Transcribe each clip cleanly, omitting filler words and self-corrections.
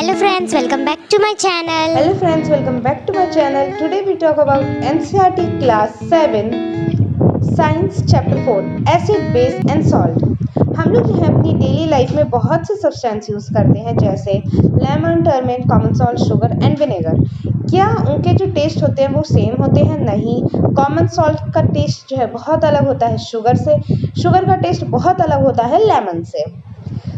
Hello friends, welcome back to my channel. Hello friends, welcome back to my channel. Today we talk about NCERT class 7 science chapter 4 acid base and salt. हम लोग जो है अपनी daily life में बहुत से substance use करते हैं जैसे lemon, turmeric, common salt, sugar and vinegar. क्या उनके जो टेस्ट होते हैं वो सेम होते हैं? नहीं। कॉमन सॉल्ट का टेस्ट जो है बहुत अलग होता है शुगर से, शुगर का टेस्ट बहुत अलग होता है लेमन से।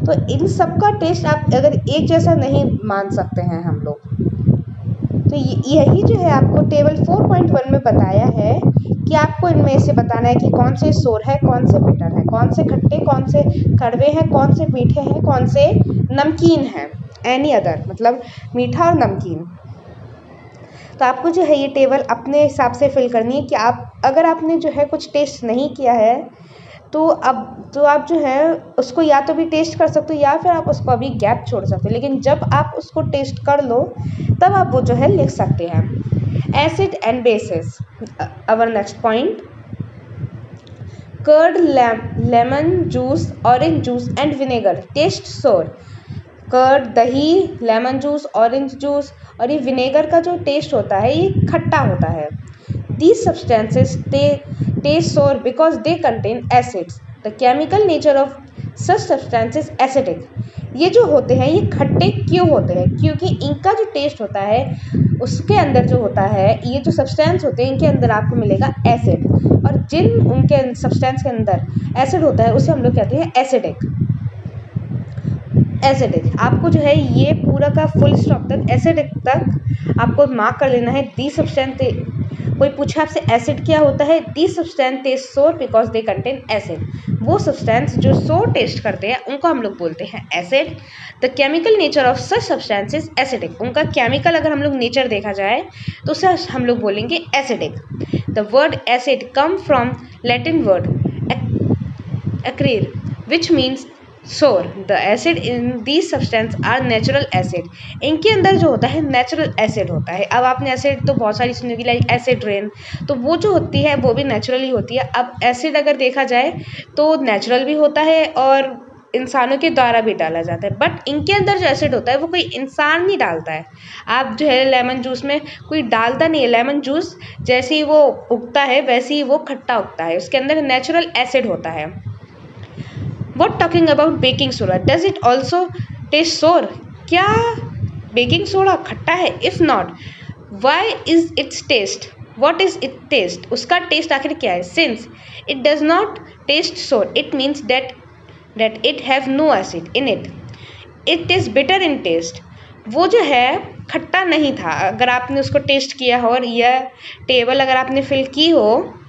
तो इन सब का टेस्ट आप अगर एक जैसा नहीं मान सकते हैं हम लोग। तो यही जो है आपको टेबल 4.1 में बताया है कि आपको इनमें से बताना है कि कौन से सोर है, कौन से बिटर है, कौन से खट्टे, कौन से कड़वे हैं, कौन से मीठे हैं, कौन से नमकीन हैं, एनी अदर मतलब मीठा और नमकीन। तो आपको जो है ये टेबल अपने हिसाब से फिल करनी है कि अगर आपने जो है कुछ टेस्ट नहीं किया है तो आप जो है उसको या तो भी टेस्ट कर सकते हो या फिर आप उसको अभी गैप छोड़ सकते हो, लेकिन जब आप उसको टेस्ट कर लो तब आप वो जो है लिख सकते हैं। Acid and basis, our next point, curd, lemon juice, orange juice and vinegar taste sour. Curd, दही, लेमन जूस, ऑरेंज जूस और ये विनेगर का जो टेस्ट होता है ये खट्टा होता है। These substances taste sour because they contain acids. The chemical nature of such substances acidic. ये जो होते हैं ये खट्टे क्यों होते हैं? क्योंकि इनका जो टेस्ट होता है उसके अंदर जो होता है, ये जो सब्सटेंस होते हैं इनके अंदर आपको मिलेगा एसिड, और जिन उनके सब्सटेंस के अंदर एसिड होता है उसे हम लोग कहते हैं एसिडिक। एसिडिक आपको जो है ये पूरा का फुल स्टॉप तक एसिडिक तक आपको मार्क कर लेना है। दी सब्सटेंस, कोई पूछे आपसे एसिड क्या होता है? दी सब्सटेंस टेस्ट सोर बिकॉज दे कंटेन एसिड। वो सब्सटेंस जो सोर टेस्ट करते हैं उनको हम लोग बोलते हैं acid. The chemical nature of such substance is acidic. उनका केमिकल अगर हम लोग नेचर देखा जाए तो उसे हम लोग बोलेंगे acidic. The word acid come from Latin word acere which means sour. The acid in these substance are natural acid. इनके अंदर जो होता है नेचुरल एसिड होता है। अब आपने एसिड तो बहुत सारी सुनी होगी, लाइक एसिड रेन, तो वो जो होती है वो भी नेचुरली होती है। अब एसिड अगर देखा जाए तो नेचुरल भी होता है और इंसानों के द्वारा भी डाला जाता है, बट इनके अंदर जो एसिड होता है वो कोई इंसान नहीं डालता है। आप जो है लेमन जूस में कोई डालता नहीं है। लेमन जूस जैसे ही वो उगता है वैसे ही वो खट्टा उगता है, उसके अंदर नेचुरल एसिड होता है। What talking about baking soda? Does it also taste sour? क्या बेकिंग सोडा खट्टा है? If not, why is its taste? What is its taste? उसका टेस्ट आखिर क्या है? Since it does not taste sour, it means that it have no acid in it. It is bitter in taste. वो जो है खट्टा नहीं था। अगर आपने उसको टेस्ट किया हो और यह टेबल अगर आपने फिल की हो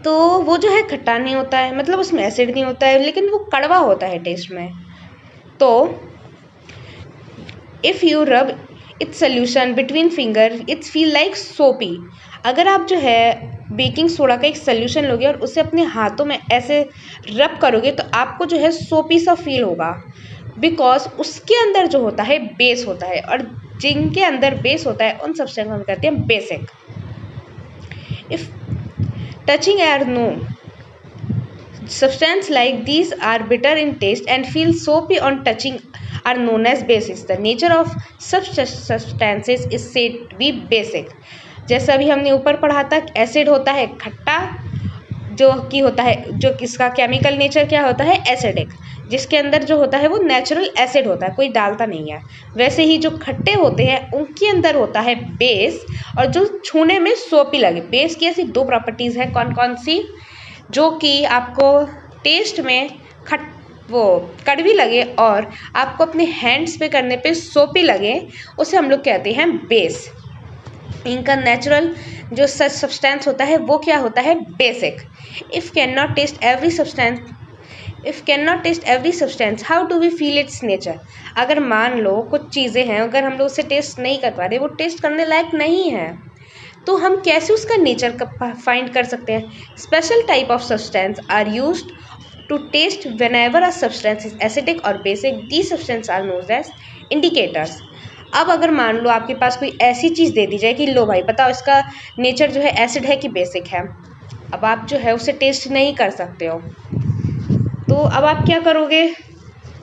तो वो जो है खट्टा नहीं होता है, मतलब उसमें एसिड नहीं होता है, लेकिन वो कड़वा होता है टेस्ट में। तो if you rub its solution between finger it's feel like सोपी। अगर आप जो है बेकिंग सोडा का एक सोल्यूशन लोगे और उसे अपने हाथों में ऐसे रब करोगे तो आपको जो है सोपी सा फील होगा, बिकॉज उसके अंदर जो होता है बेस होता है, और जिनके अंदर बेस होता है उन सब्सटेंस को हम कहते हैं basic. If touching air, no. Substances like these are bitter in taste and feel soapy on touching are known as bases. The nature of such substances is said to be basic. जैसा अभी हमने ऊपर पढ़ा था, acid होता है खट्टा, जो कि होता है, जो किसका केमिकल नेचर क्या होता है? एसिडिक, जिसके अंदर जो होता है वो नेचुरल एसिड होता है, कोई डालता नहीं है। वैसे ही जो खट्टे होते हैं उनके अंदर होता है बेस, और जो छूने में सोपी लगे। बेस की ऐसी दो प्रॉपर्टीज़ हैं, कौन कौन सी? जो कि आपको टेस्ट में वो कड़वी लगे और आपको अपने हैंड्स पे करने पे सोपी लगे, उसे हम लोग कहते हैं बेस। इनका नेचुरल जो सच सब्सटेंस होता है वो क्या होता है? Basic. If can not taste every substance how do we feel its nature? अगर मान लो कुछ चीज़ें हैं, अगर हम लोग उसे टेस्ट नहीं कर पा रहे, वो टेस्ट करने लायक नहीं है, तो हम कैसे उसका नेचर फाइंड कर सकते हैं? Special type of substance are used to test whenever a substance is acidic और basic. The substance are known as indicators. अब अगर मान लो आपके पास कोई ऐसी चीज़ दे दी जाए कि लो भाई बताओ इसका नेचर जो है एसिड है कि बेसिक है, अब आप जो है उसे टेस्ट नहीं कर सकते हो, तो अब आप क्या करोगे?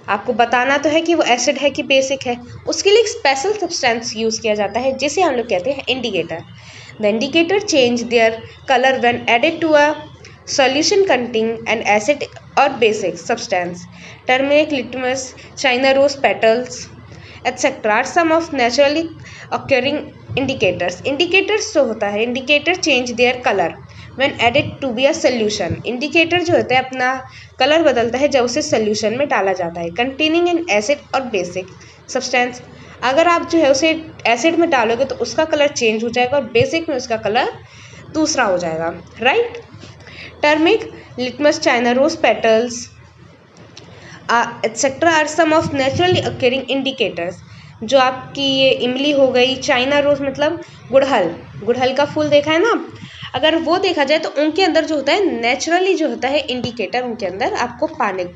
आपको बताना तो है कि वो एसिड है कि बेसिक है। उसके लिए एक स्पेशल सब्सटेंस यूज़ किया जाता है जिसे हम लोग कहते हैं indicator. The indicator change their colour when added to a solution containing an acid or basic substance. Turmeric, litmus, china rose petals, etc. are some of naturally occurring indicators. Indicators जो होता है, indicator change their color when added to be a solution. Indicator जो होता है अपना colour बदलता है जब उसे solution में डाला जाता है. Containing an acid or basic substance. अगर आप जो है उसे एसिड में डालोगे तो उसका कलर चेंज हो जाएगा और बेसिक में उसका कलर दूसरा हो जाएगा, right? Turmeric, litmus, china rose petals, etc. are some of naturally occurring indicators. जो आपकी ये इमली हो गई, चाइना रोज मतलब गुड़हल, गुड़हल का फूल देखा है ना, अगर वो देखा जाए तो उनके अंदर जो होता है नेचुरली जो होता है इंडिकेटर उनके अंदर आपको पाने,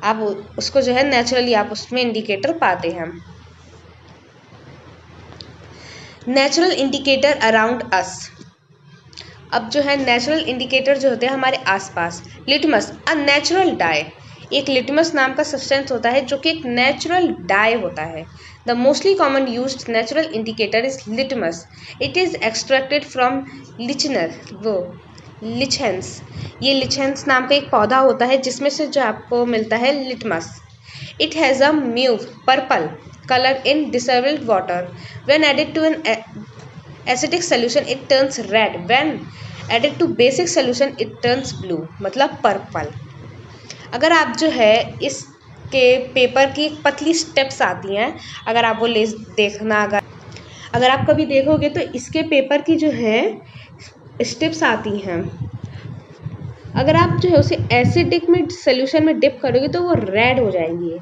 आप उसको जो है नेचुरली आप उसमें इंडिकेटर पाते हैं। Natural indicator around us. अब जो है नेचुरल इंडिकेटर जो होते हैं हमारे आसपास। लिटमस, अ नेचुरल डाई, एक लिटमस नाम का सब्सटेंस होता है जो कि एक नेचुरल डाई होता है। The mostly common used natural indicator is litmus. It is extracted from lichen, वो लिचेंस, ये लिचेंस नाम का एक पौधा होता है जिसमें से जो आपको मिलता है litmus. It has a mauve purple colour in dissolved water. When added to an acidic solution it turns red, when added to basic solution it turns blue, मतलब पर्पल। अगर आप जो है इसके पेपर की पतली स्टेप्स आती हैं, अगर आप वो ले देखना, अगर आप कभी देखोगे तो इसके पेपर की जो है स्टेप्स आती हैं, अगर आप जो है उसे एसिडिक में सोल्यूशन में डिप करोगे तो वो रेड हो जाएंगी,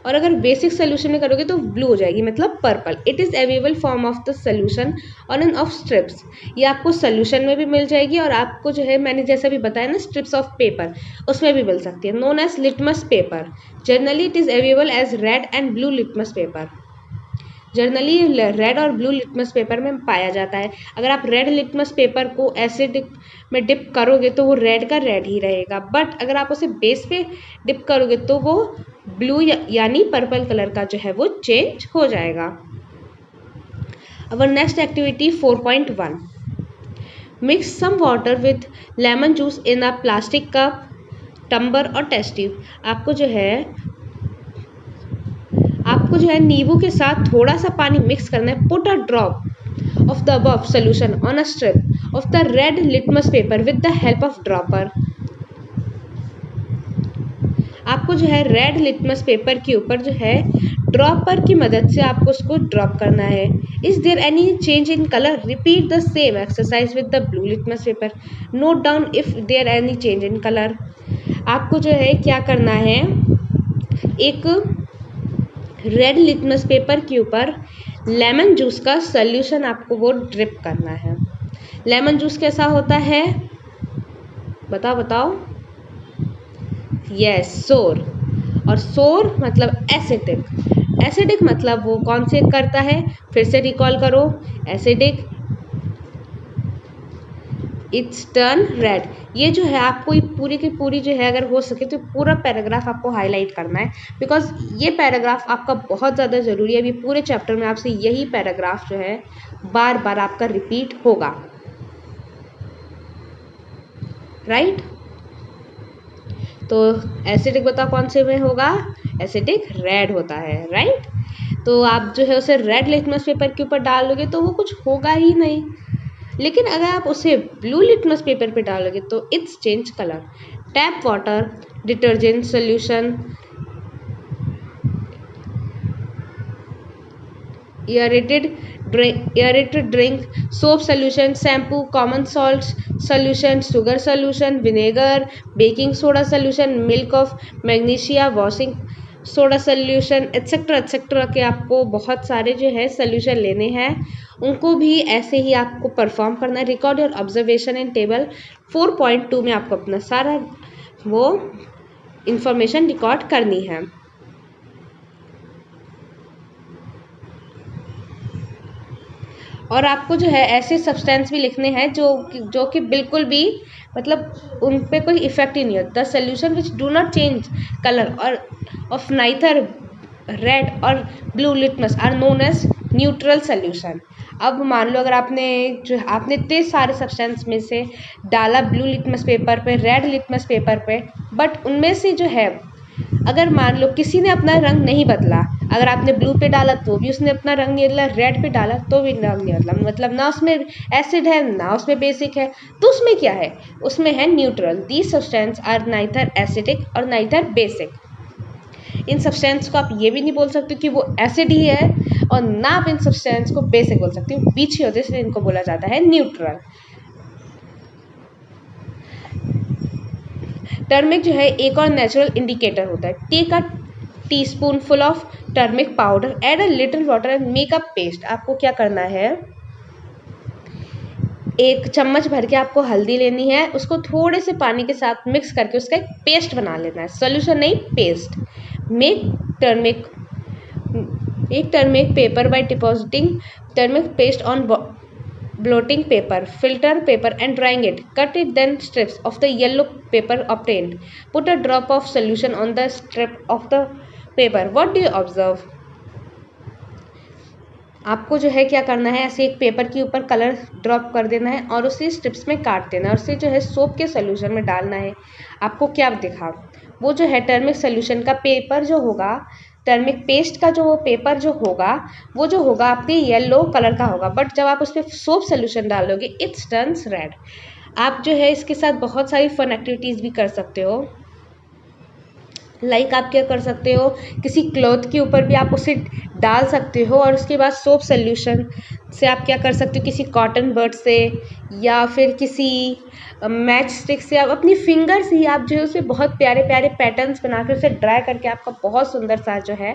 और अगर बेसिक सोल्यूशन में करोगे तो ब्लू हो जाएगी, मतलब purple. It is available form of the solution on end of strips, ये आपको सोल्यूशन में भी मिल जाएगी और आपको जो है मैंने जैसा भी बताया ना स्ट्रिप्स ऑफ पेपर उसमें भी मिल सकती है। Known as litmus paper. Generally it is available as red and blue litmus paper. Generally red और ब्लू लिटमस पेपर में पाया जाता है। अगर आप रेड लिटमस पेपर को एसिड में डिप करोगे तो वो रेड का रेड ही रहेगा, बट अगर आप उसे बेस पे डिप करोगे तो वो ब्लू यानी पर्पल कलर का जो है वो चेंज हो जाएगा। Our next activity 4.1, mix some water with lemon juice in a plastic cup, tumbler और टेस्ट ट्यूब। आपको जो है नींबू के साथ थोड़ा सा पानी मिक्स करना है। Put a drop of the above solution on a strip of the red litmus paper with the help of dropper. आपको जो है रेड लिटमस पेपर के ऊपर जो है ड्रॉपर की मदद से आपको उसको ड्रॉप करना है। Is there any change in colour? Repeat the same exercise with the blue litmus paper. Note down if there any change in colour. आपको जो है क्या करना है, एक रेड लिटमस पेपर के ऊपर लेमन जूस का सॉल्यूशन आपको वो ड्रिप करना है। लेमन जूस कैसा होता है बताओ? यस, सोर। और सोर मतलब एसिडिक। एसिडिक मतलब वो कौन से करता है, फिर से रिकॉल करो। Acidic, it's turn red. ये जो है आपको ये पूरी की पूरी जो है अगर हो सके तो पूरा पैराग्राफ आपको हाईलाइट करना है, बिकॉज ये पैराग्राफ आपका बहुत ज़्यादा ज़रूरी है। अभी पूरे चैप्टर में आपसे यही पैराग्राफ जो है बार बार आपका रिपीट होगा, राइट? तो एसिडिक बताओ कौन से में होगा? एसिडिक रेड होता है, राइट? तो आप जो है उसे रेड लिटमस पेपर के ऊपर डालोगे तो वो कुछ होगा ही नहीं, लेकिन अगर आप उसे ब्लू लिटमस पेपर पे डालोगे तो it's change colour. Tap water, detergent solution, aerated drink, soap solution, shampoo, common salt solution, sugar solution, vinegar, baking soda solution, milk of magnesia, washing soda solution etcetera etcetera के आपको बहुत सारे जो है solution लेने हैं, उनको भी ऐसे ही आपको परफॉर्म करना है। Record your observation in table 4.2 में आपको अपना सारा वो इंफॉर्मेशन रिकॉर्ड करनी है। और आपको जो है ऐसे सब्सटेंस भी लिखने हैं जो कि बिल्कुल भी मतलब उन पे कोई इफेक्ट ही नहीं होता। The solution which do not change colour और ऑफ नाइदर रेड और blue litmus are known as neutral solution. अब मान लो अगर आपने इतने सारे सब्सटेंस में से डाला ब्लू लिटमस पेपर पे, रेड लिटमस पेपर पे, बट उनमें से जो है अगर मान लो किसी ने अपना रंग नहीं बदला, अगर आपने ब्लू पे डाला तो भी उसने अपना रंग नहीं बदला, रेड पे डाला तो भी रंग नहीं बदला, मतलब ना उसमें एसिड है ना उसमें बेसिक है, तो उसमें क्या है, उसमें है neutral. These substance are neither acidic और नाइदर बेसिक। इन सब्सटेंस को आप ये भी नहीं बोल सकते कि वो एसिड ही है और ना आप इन सब्सटेंस को बेसिक बोल सकते हो, बीच ही होते, इसलिए इनको बोला जाता है न्यूट्रल। टर्मिक जो है एक और नेचुरल इंडिकेटर होता है। Take a teaspoonful of turmeric powder, add a little water and make a paste. आपको क्या करना है, एक चम्मच भर के आपको हल्दी लेनी है, उसको थोड़े से पानी के साथ मिक्स करके उसका एक पेस्ट बना लेना है, सोल्यूशन नहीं paste. Make turmeric paper by depositing turmeric paste on blotting paper, filter paper and drying it. Cut it then strips of the yellow paper obtained. Put a drop of solution on the strip of the paper. What do you observe? आपको जो है क्या करना है, ऐसे एक paper के ऊपर कलर ड्रॉप कर देना है और उसे स्ट्रिप्स में काट देना है और उसे जो है सोप के सोल्यूशन में डालना है। आपको क्या दिखा, वो जो है टर्मिक सोल्यूशन का पेपर जो होगा, टर्मिक पेस्ट का जो वो पेपर जो होगा वो जो होगा आपके येलो कलर का होगा, बट जब आप उस पर सोप सोल्यूशन डालोगे इट्स टर्न्स रेड। आप जो है इसके साथ बहुत सारी फन एक्टिविटीज़ भी कर सकते हो। लाइक आप क्या कर सकते हो, किसी क्लॉथ के ऊपर भी आप उसे डाल सकते हो और उसके बाद सोप सोल्यूशन से आप क्या कर सकते हो, किसी कॉटन बड से या फिर किसी मैच स्टिक से आप अपनी फिंगर से ही आप जो है उससे बहुत प्यारे प्यारे पैटर्न्स बना के उसे ड्राई करके आपका बहुत सुंदर सा जो है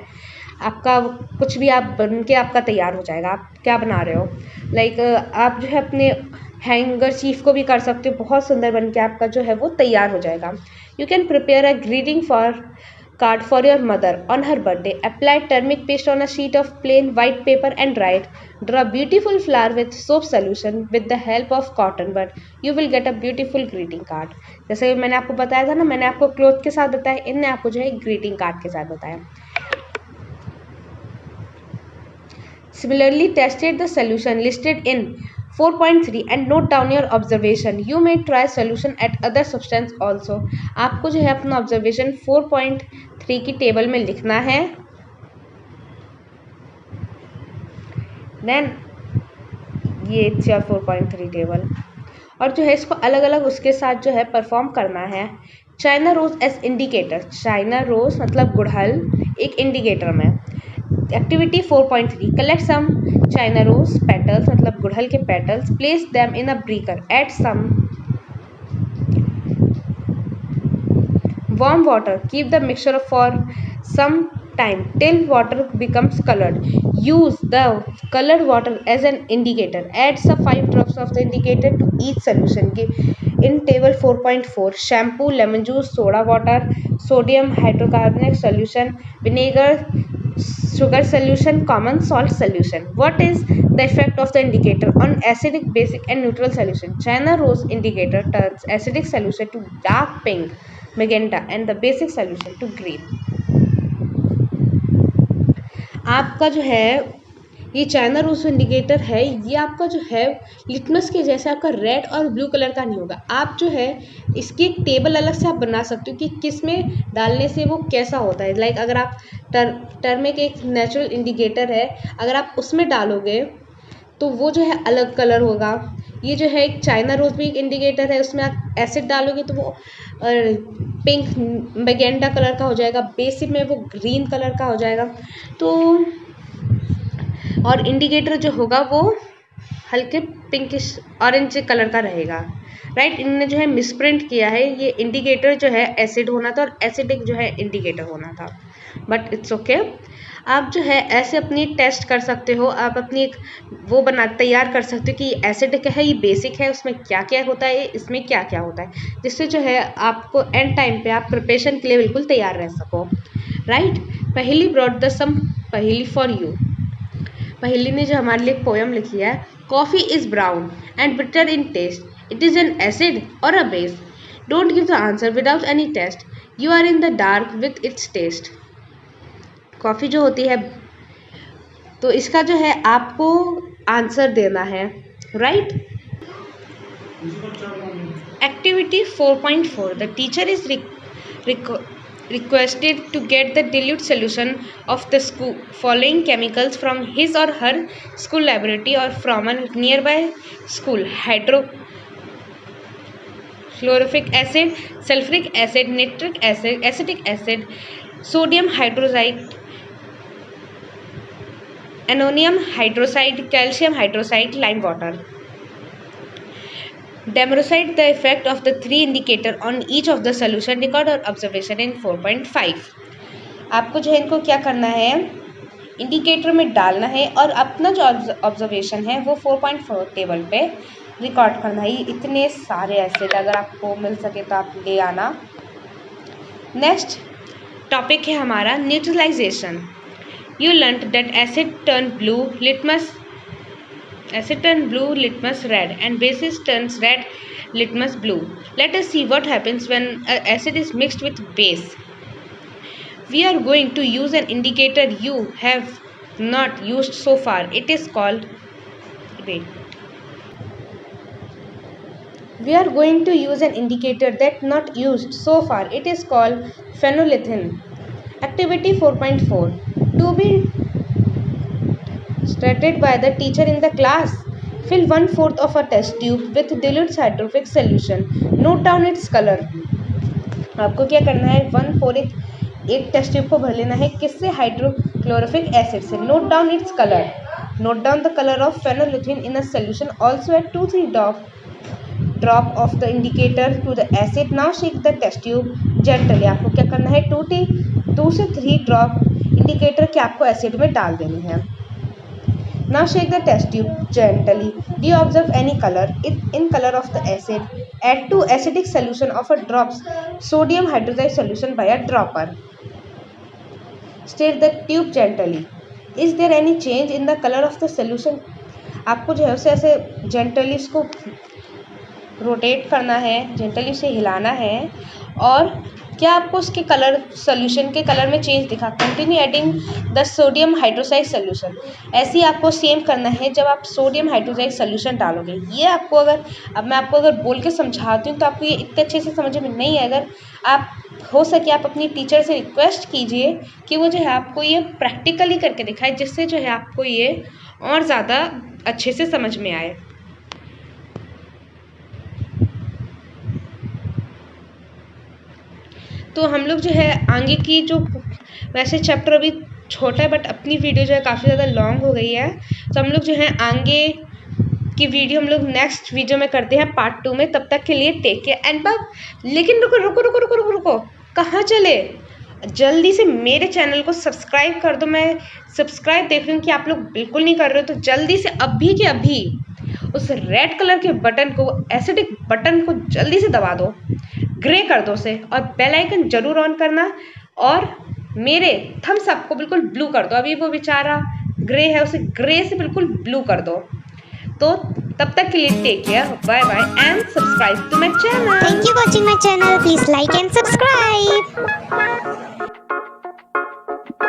आपका कुछ भी आप बन के आपका तैयार हो जाएगा। आप क्या बना रहे हो, लाइक आप जो है अपने हैंगर चीफ को भी कर सकते हो, बहुत सुंदर बन के आपका जो है वो तैयार हो जाएगा। You can prepare a greeting for card for your mother on her birthday. Apply turmeric paste on a sheet of plain white paper and draw it. Draw a beautiful flower with soap solution with the help of cotton bud. You will get a beautiful greeting card. जैसे मैंने आपको बताया था ना, मैंने आपको cloth के साथ बताया, इनने आपको जो है ग्रीटिंग कार्ड के साथ बताया। Similarly, tested the solution listed in 4.3 and note down your observation. You may try solution at other substance also. आपको जो है अपना ऑब्जर्वेशन 4.3 की टेबल में लिखना है। देन ये 4.3 टेबल और जो है इसको अलग अलग उसके साथ जो है परफॉर्म करना है। China rose as indicator, China rose मतलब गुड़हल एक इंडिकेटर में। Activity 4.3 collect some China rose petals मतलब गुड़हल के petals, place them in a beaker, add some warm water, keep the mixture for some time till water becomes colored. Use the colored water as an indicator, add some 5 drops of the indicator to each solution. In table 4.4 shampoo, lemon juice, soda water, sodium hydrocarbonate solution, vinegar, sugar solution, common salt solution. What is the effect of the indicator on acidic, basic and neutral solution? China rose indicator turns acidic solution to dark pink, magenta and the basic solution to green. आपका जो है ये China rose indicator है, ये आपका जो है litmus के जैसे आपका रेड और ब्लू कलर का नहीं होगा। आप जो है इसकी एक टेबल अलग से आप बना सकते हो कि किस में डालने से वो कैसा होता है। लाइक अगर आप टर्मिक एक नेचुरल इंडिकेटर है, अगर आप उसमें डालोगे तो वो जो है अलग कलर होगा। ये जो है एक चाइना रोज भी एक इंडिकेटर है, उसमें आप एसिड डालोगे तो वो पिंक मैजेंटा कलर का हो जाएगा, बेसिक में वो ग्रीन कलर का हो जाएगा। तो और इंडिकेटर जो होगा वो हल्के पिंकिश ऑरेंज कलर का रहेगा। राइट, इन्होंने जो है मिसप्रिंट किया है, ये इंडिकेटर जो है एसिड होना था और एसिडिक जो है इंडिकेटर होना था, बट इट्स ओके। आप जो है ऐसे अपनी टेस्ट कर सकते हो, आप अपनी एक वो बना तैयार कर सकते हो कि ये एसिडिक है, ये बेसिक है, उसमें क्या क्या होता है, इसमें क्या क्या होता है, जिससे जो है आपको एंड टाइम पे आप प्रिपरेशन के लिए बिल्कुल तैयार रह सको। राइट, पहेली ब्रॉट द सम पहेली फॉर यू। पहेली ने जो हमारे लिए एक पोयम लिखी है Coffee is brown and bitter in taste. It is an acid or a base? Don't give the answer without any test. You are in the dark with its taste. Coffee जो होती है तो इसका जो है आपको आंसर देना है, right? Activity 4.4. The teacher is requested to get the dilute solution of the following chemicals from his or her school laboratory or from a nearby school: hydrochloric acid, sulfuric acid, nitric acid, acetic acid, sodium hydroxide, ammonium hydroxide, calcium hydroxide, lime water. Demonstrate the effect of the three indicator on each of the solution. Record or observation in 4.5. आपको जो है इनको क्या करना है, indicator में डालना है और अपना जो ऑब्जर्वेशन है वो 4.4 टेबल पे रिकॉर्ड करना है। इतने सारे एसिड अगर आपको मिल सके तो आप ले आना। नेक्स्ट टॉपिक है हमारा neutralization. You learn that acid turn blue litmus red and bases turns red litmus blue. Let us see what happens when acid is mixed with base. We are going to use an indicator you have not used so far. It is called We are going to use an indicator that not used so far. It is called phenolphthalein. Activity 4.4. To be stated by the teacher in the class. Fill 1/4 of a test tube with dilute hydrophobic solution. Note down its color. आपको क्या करना है, 1/4 एक test tube को भर लेना है, किससे? हाइड्रोक्लोरोफिक एसिड से। Note down its colour. Note down the colour of phenolphthalein in a solution. Also add 2-3 drop of the indicator to the acid. Now shake the test tube gently. आपको क्या करना है, 2 से 3 ड्रॉप इंडिकेटर के आपको acid में डाल देने हैं। Now shake the test tube gently. Do you observe any color in color of the acid? Add to acidic solution of a drops sodium hydroxide solution by a dropper. Stir the tube gently. Is there any change in the color of the solution? आपको जो है उसे ऐसे gently इसको rotate करना है, gently उसे हिलाना है और क्या आपको उसके कलर सोल्यूशन के कलर में चेंज दिखा? Continue adding the sodium hydroxide solution. ऐसे ही आपको सेम करना है जब आप सोडियम हाइड्रोक्साइड सोल्यूशन डालोगे। ये आपको मैं आपको अगर बोल के समझाती हूँ तो आपको ये इतने अच्छे से समझ में नहीं है। अगर आप हो सके आप अपनी टीचर से रिक्वेस्ट कीजिए कि वो जो है आपको ये प्रैक्टिकली करके दिखाए, जिससे जो है आपको ये और ज़्यादा अच्छे से समझ में आए। तो हम लोग जो है आगे की जो वैसे चैप्टर अभी छोटा है बट अपनी वीडियो जो है काफ़ी ज़्यादा लॉन्ग हो गई है, तो हम लोग जो है आगे की वीडियो हम लोग नेक्स्ट वीडियो में करते हैं पार्ट 2 में। तब तक के लिए टेक केयर एंड बाय। लेकिन रुको रुको रुको रुको रुको रुको कहाँ चले? जल्दी से मेरे चैनल को सब्सक्राइब कर दो। मैं सब्सक्राइब देख रही हूँ कि आप लोग बिल्कुल नहीं कर रहे हो, तो जल्दी से अभी के अभी उस रेड कलर के बटन को, एसिडिक बटन को जल्दी से दबा दो, ग्रे कर दो उसे, और बेल आइकन जरूर ऑन करना और मेरे थम्स अप को बिल्कुल ब्लू कर दो। अभी वो बेचारा ग्रे है, उसे ग्रे से बिल्कुल ब्लू कर दो। तो तब तक के लिए take care, bye bye and subscribe to my channel. Thank you for watching my channel. Please like and subscribe.